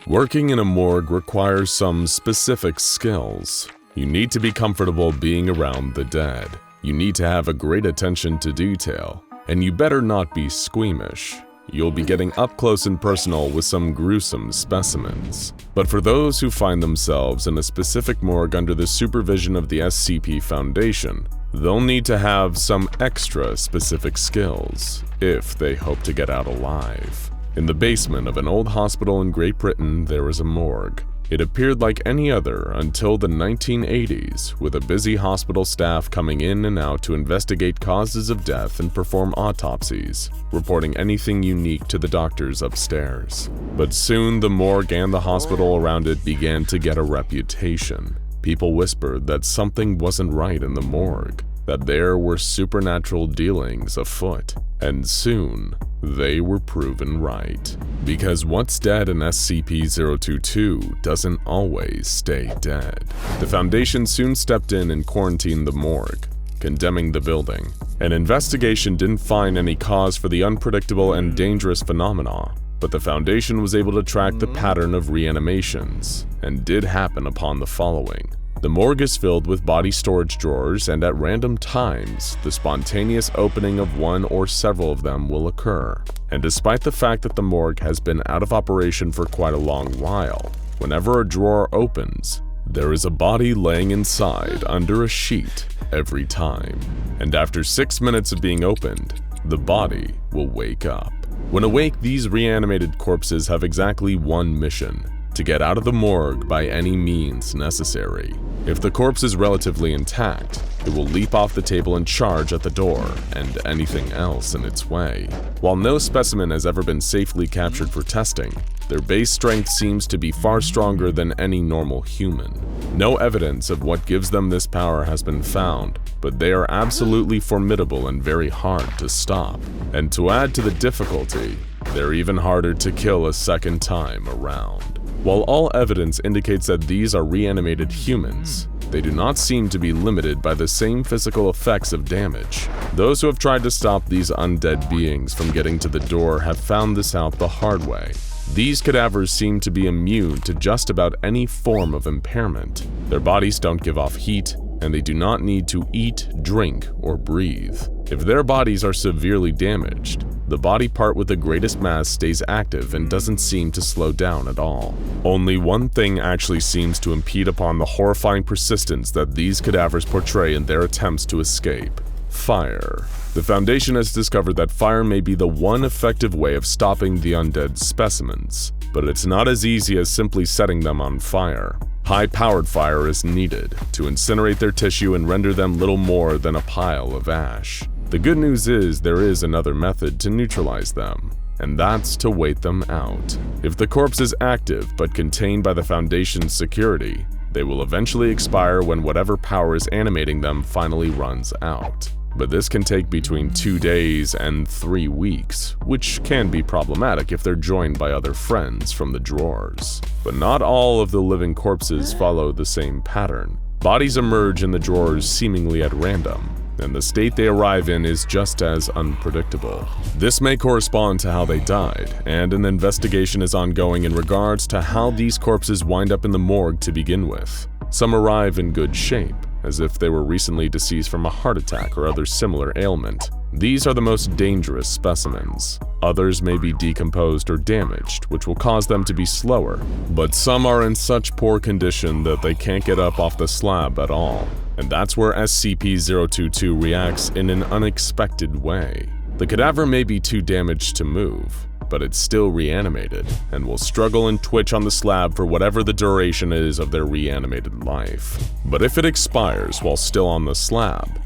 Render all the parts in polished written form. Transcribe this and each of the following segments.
Working in a morgue requires some specific skills. You need to be comfortable being around the dead. You need to have a great attention to detail, and you better not be squeamish. You'll be getting up close and personal with some gruesome specimens. But for those who find themselves in a specific morgue under the supervision of the SCP Foundation, they'll need to have some extra specific skills if they hope to get out alive. In the basement of an old hospital in Great Britain, there was a morgue. It appeared like any other until the 1980s, with a busy hospital staff coming in and out to investigate causes of death and perform autopsies, reporting anything unique to the doctors upstairs. But soon the morgue and the hospital around it began to get a reputation. People whispered that something wasn't right in the morgue, that there were supernatural dealings afoot, and soon they were proven right. Because what's dead in SCP-022 doesn't always stay dead. The Foundation soon stepped in and quarantined the morgue, condemning the building. An investigation didn't find any cause for the unpredictable and dangerous phenomena, but the Foundation was able to track the pattern of reanimations, and did happen upon the following. The morgue is filled with body storage drawers, and at random times, the spontaneous opening of one or several of them will occur. And despite the fact that the morgue has been out of operation for quite a long while, whenever a drawer opens, there is a body laying inside under a sheet every time. And after 6 minutes of being opened, the body will wake up. When awake, these reanimated corpses have exactly one mission: to get out of the morgue by any means necessary. If the corpse is relatively intact, it will leap off the table and charge at the door and anything else in its way. While no specimen has ever been safely captured for testing, their base strength seems to be far stronger than any normal human. No evidence of what gives them this power has been found, but they are absolutely formidable and very hard to stop. And to add to the difficulty, they're even harder to kill a second time around. While all evidence indicates that these are reanimated humans, they do not seem to be limited by the same physical effects of damage. Those who have tried to stop these undead beings from getting to the door have found this out the hard way. These cadavers seem to be immune to just about any form of impairment. Their bodies don't give off heat, and they do not need to eat, drink, or breathe. If their bodies are severely damaged, the body part with the greatest mass stays active and doesn't seem to slow down at all. Only one thing actually seems to impede upon the horrifying persistence that these cadavers portray in their attempts to escape: fire. The Foundation has discovered that fire may be the one effective way of stopping the undead specimens, but it's not as easy as simply setting them on fire. High-powered fire is needed to incinerate their tissue and render them little more than a pile of ash. The good news is there is another method to neutralize them, and that's to wait them out. If the corpse is active but contained by the Foundation's security, they will eventually expire when whatever power is animating them finally runs out. But this can take between 2 days and 3 weeks, which can be problematic if they're joined by other friends from the drawers. But not all of the living corpses follow the same pattern. Bodies emerge in the drawers seemingly at random, and the state they arrive in is just as unpredictable. This may correspond to how they died, and an investigation is ongoing in regards to how these corpses wind up in the morgue to begin with. Some arrive in good shape, as if they were recently deceased from a heart attack or other similar ailment. These are the most dangerous specimens. Others may be decomposed or damaged, which will cause them to be slower, but some are in such poor condition that they can't get up off the slab at all. And that's where SCP-022 reacts in an unexpected way. The cadaver may be too damaged to move, but it's still reanimated, and will struggle and twitch on the slab for whatever the duration is of their reanimated life. But if it expires while still on the slab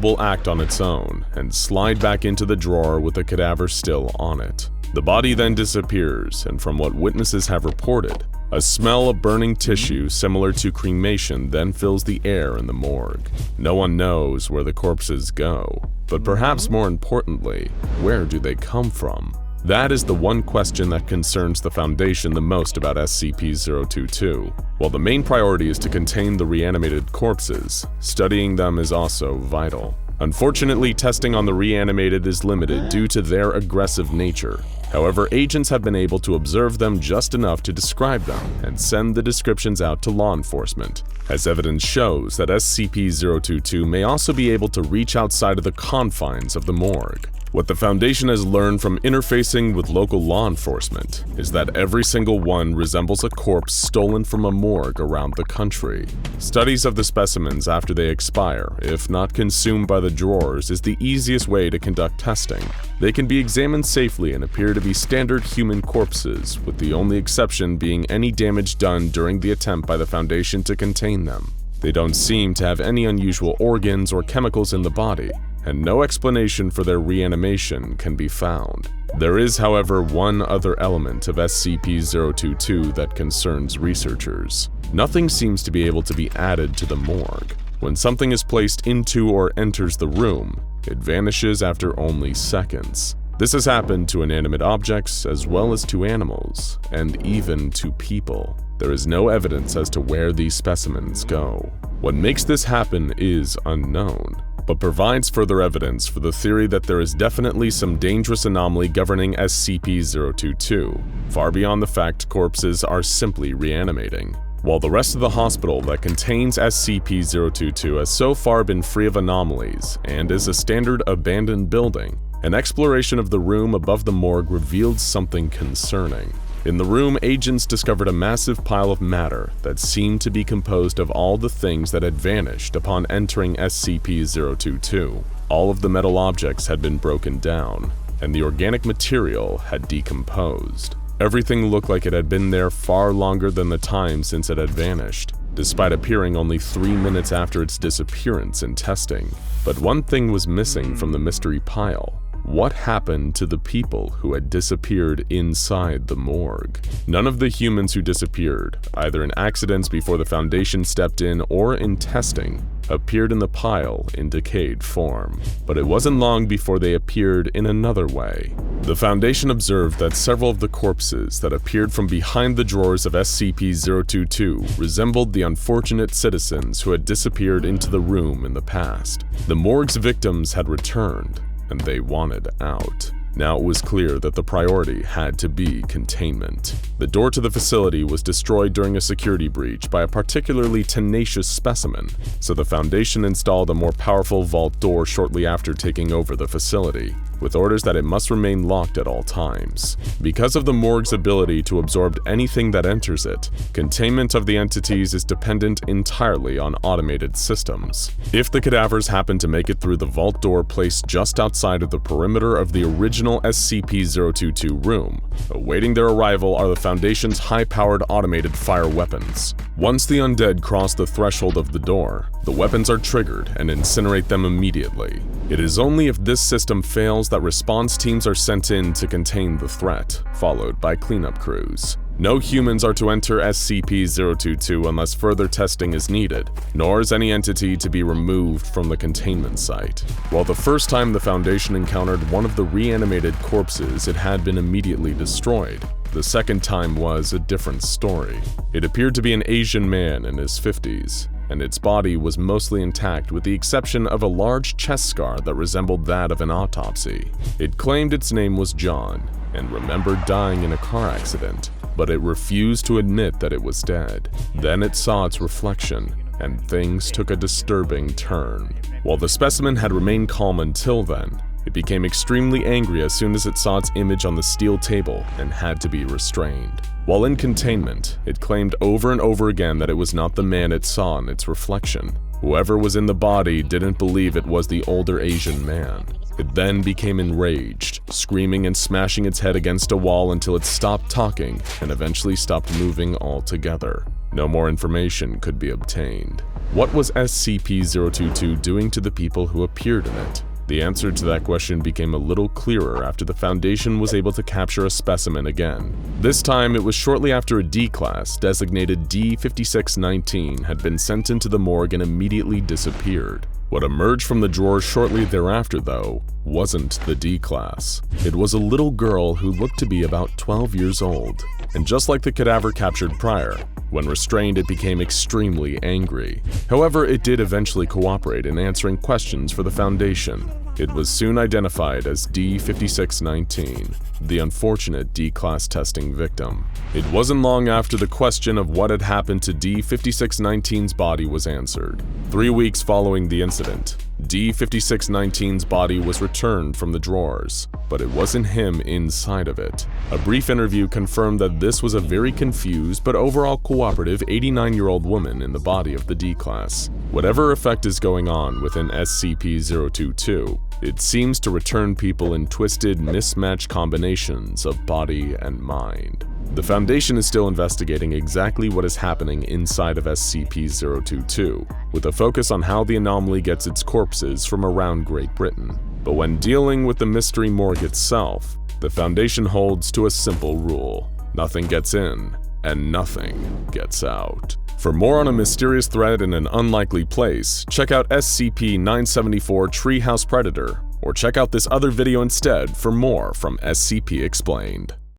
will act on its own and slide back into the drawer with the cadaver still on it. The body then disappears, and from what witnesses have reported, a smell of burning tissue similar to cremation then fills the air in the morgue. No one knows where the corpses go, but perhaps more importantly, where do they come from? That is the one question that concerns the Foundation the most about SCP-022. While the main priority is to contain the reanimated corpses, studying them is also vital. Unfortunately, testing on the reanimated is limited due to their aggressive nature. However, agents have been able to observe them just enough to describe them and send the descriptions out to law enforcement, as evidence shows that SCP-022 may also be able to reach outside of the confines of the morgue. What the Foundation has learned from interfacing with local law enforcement is that every single one resembles a corpse stolen from a morgue around the country. Studies of the specimens after they expire, if not consumed by the drawers, is the easiest way to conduct testing. They can be examined safely and appear to be standard human corpses, with the only exception being any damage done during the attempt by the Foundation to contain them. They don't seem to have any unusual organs or chemicals in the body, and no explanation for their reanimation can be found. There is, however, one other element of SCP-022 that concerns researchers. Nothing seems to be able to be added to the morgue. When something is placed into or enters the room, it vanishes after only seconds. This has happened to inanimate objects as well as to animals, and even to people. There is no evidence as to where these specimens go. What makes this happen is unknown, but provides further evidence for the theory that there is definitely some dangerous anomaly governing SCP-022, far beyond the fact corpses are simply reanimating. While the rest of the hospital that contains SCP-022 has so far been free of anomalies and is a standard abandoned building, an exploration of the room above the morgue revealed something concerning. In the room, agents discovered a massive pile of matter that seemed to be composed of all the things that had vanished upon entering SCP-022. All of the metal objects had been broken down, and the organic material had decomposed. Everything looked like it had been there far longer than the time since it had vanished, despite appearing only 3 minutes after its disappearance in testing. But one thing was missing from the mystery pile. What happened to the people who had disappeared inside the morgue? None of the humans who disappeared, either in accidents before the Foundation stepped in or in testing, appeared in the pile in decayed form. But it wasn't long before they appeared in another way. The Foundation observed that several of the corpses that appeared from behind the drawers of SCP-022 resembled the unfortunate citizens who had disappeared into the room in the past. The morgue's victims had returned, and they wanted out. Now it was clear that the priority had to be containment. The door to the facility was destroyed during a security breach by a particularly tenacious specimen, so the Foundation installed a more powerful vault door shortly after taking over the facility, with orders that it must remain locked at all times. Because of the morgue's ability to absorb anything that enters it, containment of the entities is dependent entirely on automated systems. If the cadavers happen to make it through the vault door placed just outside of the perimeter of the original SCP-022 room, awaiting their arrival are the Foundation's high-powered automated fire weapons. Once the undead cross the threshold of the door, the weapons are triggered and incinerate them immediately. It is only if this system fails that response teams are sent in to contain the threat, followed by cleanup crews. No humans are to enter SCP-022 unless further testing is needed, nor is any entity to be removed from the containment site. While the first time the Foundation encountered one of the reanimated corpses, it had been immediately destroyed. The second time was a different story. It appeared to be an Asian man in his 50s, and its body was mostly intact with the exception of a large chest scar that resembled that of an autopsy. It claimed its name was John, and remembered dying in a car accident, but it refused to admit that it was dead. Then it saw its reflection, and things took a disturbing turn. While the specimen had remained calm until then, it became extremely angry as soon as it saw its image on the steel table and had to be restrained. While in containment, it claimed over and over again that it was not the man it saw in its reflection. Whoever was in the body didn't believe it was the older Asian man. It then became enraged, screaming and smashing its head against a wall until it stopped talking and eventually stopped moving altogether. No more information could be obtained. What was SCP-022 doing to the people who appeared in it? The answer to that question became a little clearer after the Foundation was able to capture a specimen again. This time, it was shortly after a D-Class, designated D5619, had been sent into the morgue and immediately disappeared. What emerged from the drawer shortly thereafter, though, wasn't the D-Class. It was a little girl who looked to be about 12 years old. And just like the cadaver captured prior, when restrained it became extremely angry. However, it did eventually cooperate in answering questions for the Foundation. It was soon identified as D5619, the unfortunate D-Class testing victim. It wasn't long after the question of what had happened to D5619's body was answered. 3 weeks following the incident, D5619's body was returned from the drawers, but it wasn't him inside of it. A brief interview confirmed that this was a very confused but overall cooperative 89-year-old woman in the body of the D-Class. Whatever effect is going on within SCP-022, it seems to return people in twisted, mismatched combinations of body and mind. The Foundation is still investigating exactly what is happening inside of SCP-022, with a focus on how the anomaly gets its corpses from around Great Britain. But when dealing with the mystery morgue itself, the Foundation holds to a simple rule: nothing gets in, and nothing gets out. For more on a mysterious threat in an unlikely place, check out SCP-974 Treehouse Predator, or check out this other video instead for more from SCP Explained.